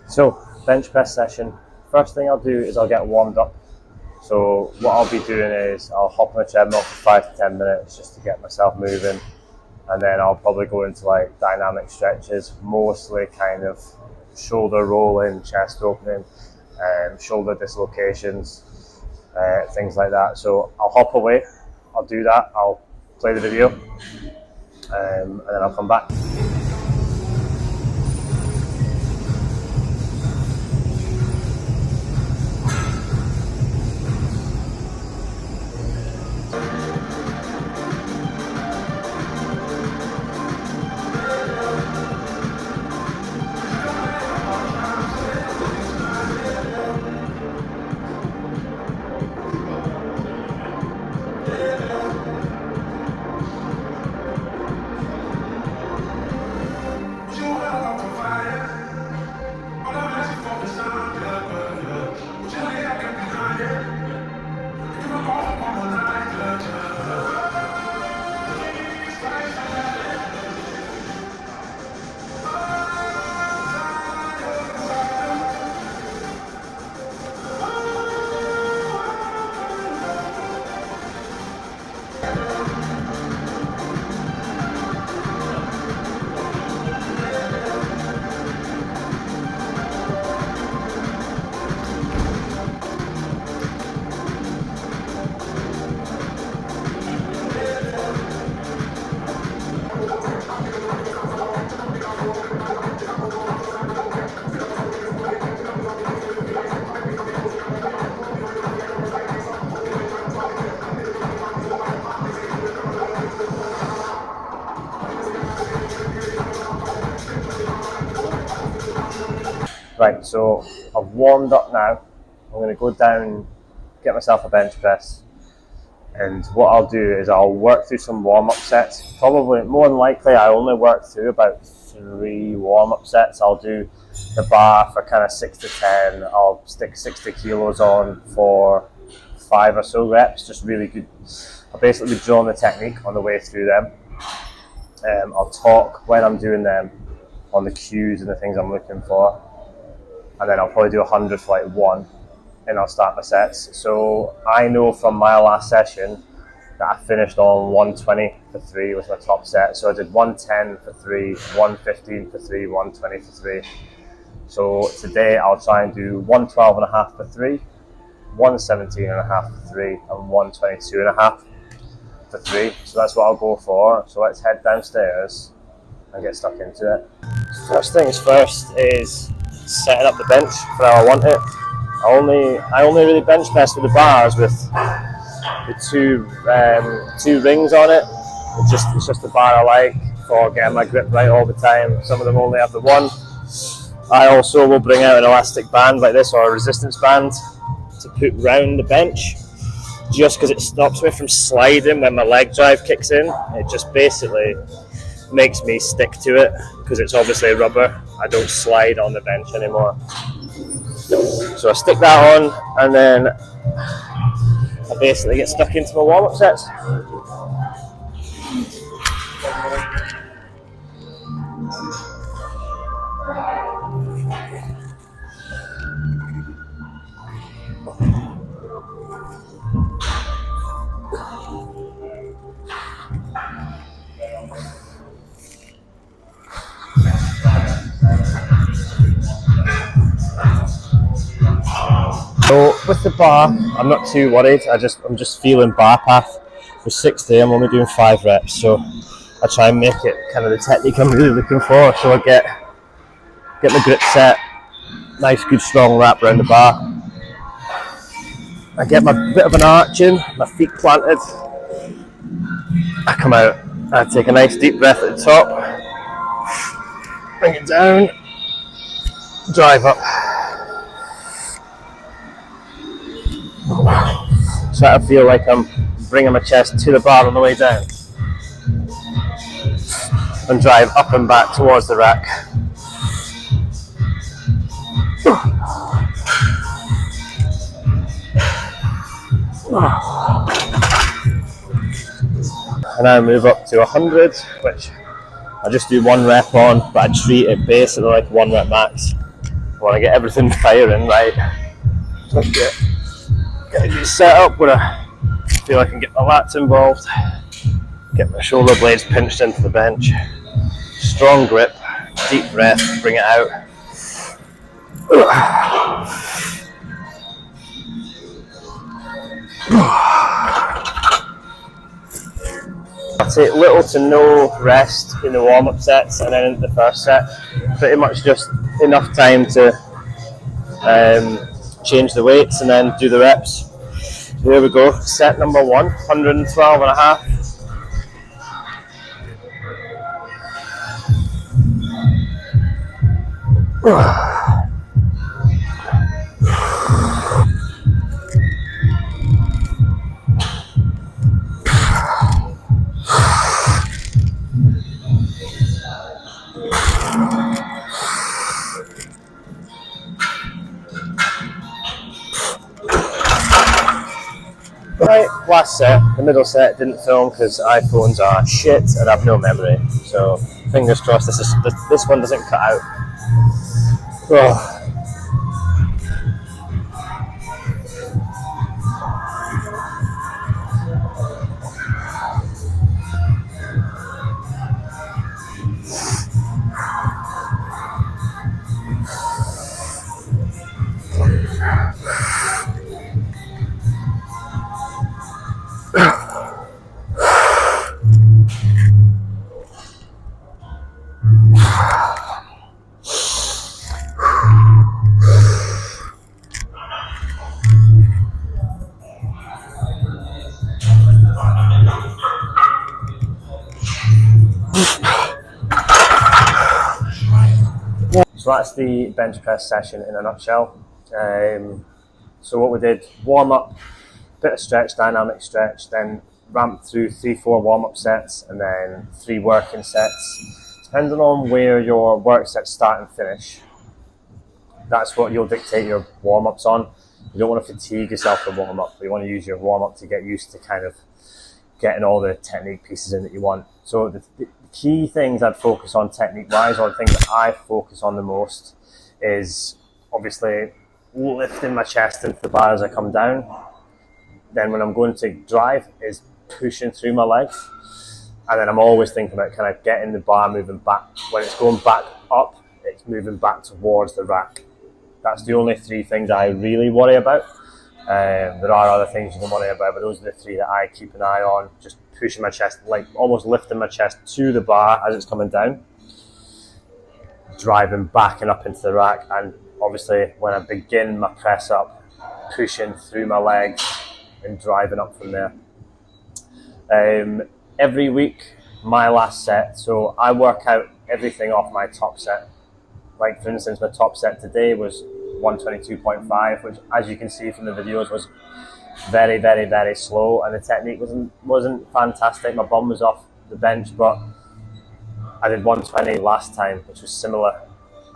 So, bench press session. First thing I'll do is I'll get warmed up. So what I'll be doing is I'll hop on the treadmill for 5 to 10 minutes just to get myself moving, and then I'll probably go into like dynamic stretches, mostly kind of shoulder rolling, chest opening, shoulder dislocations, things like that. So I'll hop away, I'll do that, I'll play the video, and then I'll come back. Right, so I've warmed up now. I'm going to go down, get myself a bench press, and what I'll do is I'll work through some warm-up sets. Probably, more than likely, I only work through about 3 warm-up sets. I'll do the bar for kind of 6 to 10. I'll stick 60 kilos on for 5 or so reps, just really good. I'll basically be drawing the technique on the way through them. I'll talk when I'm doing them on the cues and the things I'm looking for. And then I'll probably do 100 for like 1, and I'll start my sets. So I know from my last session that I finished on 120 for 3 was my top set. So I did 110 for 3, 115 for 3, 120 for 3. So today I'll try and do 112 and a half for 3, 117 and a half for 3, and 122 and a half for 3. So that's what I'll go for. So let's head downstairs and get stuck into it. First things first is setting up the bench for how I want it. I only really bench press with the bars with the two rings on it. It's just the bar I like for getting my grip right all the time. Some of them only have the one. I also will bring out an elastic band like this, or a resistance band, to put round the bench, just because it stops me from sliding when my leg drive kicks in. It just basically makes me stick to it, because it's obviously rubber. I don't slide on the bench anymore. So I stick that on, and then I basically get stuck into my warm-up sets. So with the bar, I'm not too worried. I'm just feeling bar path. For 60, I'm only doing 5 reps, so I try and make it kind of the technique I'm really looking for. So I get my grip set, nice, good, strong wrap around the bar. I get my bit of an arch in, my feet planted. I come out. I take a nice deep breath at the top. Bring it down. Drive up. Try to feel like I'm bringing my chest to the bar on the way down, and drive up and back towards the rack. And now move up to 100, which I just do 1 rep on, but I treat it basically like 1 rep max. want to get everything firing right. Let's get a good setup where I feel I can get my lats involved, get my shoulder blades pinched into the bench, strong grip, deep breath, bring it out. I take little to no rest in the warm-up sets, and then in the first set, pretty much just enough time to change the weights and then do the reps. Here we go, set number 1, 112 and a half. Right, last set, the middle set didn't film because iPhones are shit and have no memory. So fingers crossed this one doesn't cut out. Oh. So that's the bench press session in a nutshell. So what we did, warm up, bit of stretch, dynamic stretch, then ramp through 3-4 warm up sets, and then 3 working sets. Depending on where your work sets start and finish, that's what you'll dictate your warm ups on. You don't want to fatigue yourself for warm up, but you want to use your warm up to get used to kind of getting all the technique pieces in that you want. So the key things I'd focus on technique wise, or the things that I focus on the most, is obviously lifting my chest into the bar as I come down. Then when I'm going to drive, is pushing through my legs. And then I'm always thinking about, can I get in the bar moving back? When it's going back up, it's moving back towards the rack. That's the only 3 things I really worry about. There are other things you can worry about, but those are the 3 that I keep an eye on. Just pushing my chest, like almost lifting my chest to the bar as it's coming down, driving back and up into the rack, and obviously when I begin my press up, pushing through my legs and driving up from there. Every week, my last set, so I work out everything off my top set. Like for instance, my top set today was 122.5, which as you can see from the videos was very, very, very slow, and the technique wasn't fantastic. My bum was off the bench, but I did 120 last time, which was similar,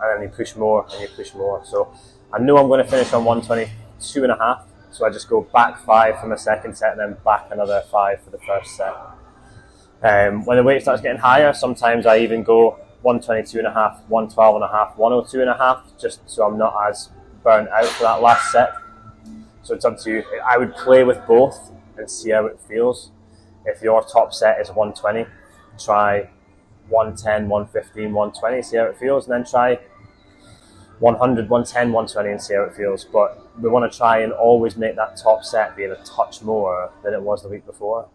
and then you push more and you push more. So I knew I'm going to finish on 122 and a half, so I just go back 5 from the second set and then back another 5 for the first set. When the weight starts getting higher, sometimes I even go 122 and a half, 112 and a half, 102 and a half, just so I'm not as burnt out for that last set. So it's up to you. I would play with both and see how it feels. If your top set is 120, try 110, 115, 120, see how it feels, and then try 100, 110, 120 and see how it feels. But we want to try and always make that top set being a touch more than it was the week before.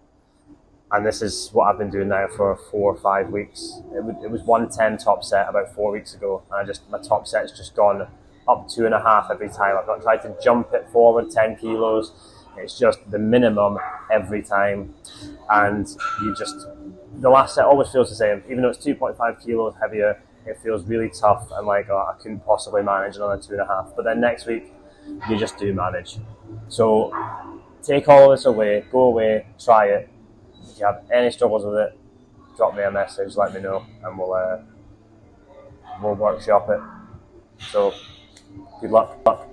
And this is what I've been doing now for 4 or 5 weeks. It was 110 top set about 4 weeks ago, and my top set's just gone up 2.5 every time. I've not tried to jump it forward 10 kilos. It's just the minimum every time. And the last set always feels the same. Even though it's 2.5 kilos heavier, it feels really tough and like, oh, I couldn't possibly manage another 2.5. But then next week, you just do manage. So take all of this away, go away, try it. If you have any struggles with it, drop me a message, let me know, and we'll workshop it. So good luck.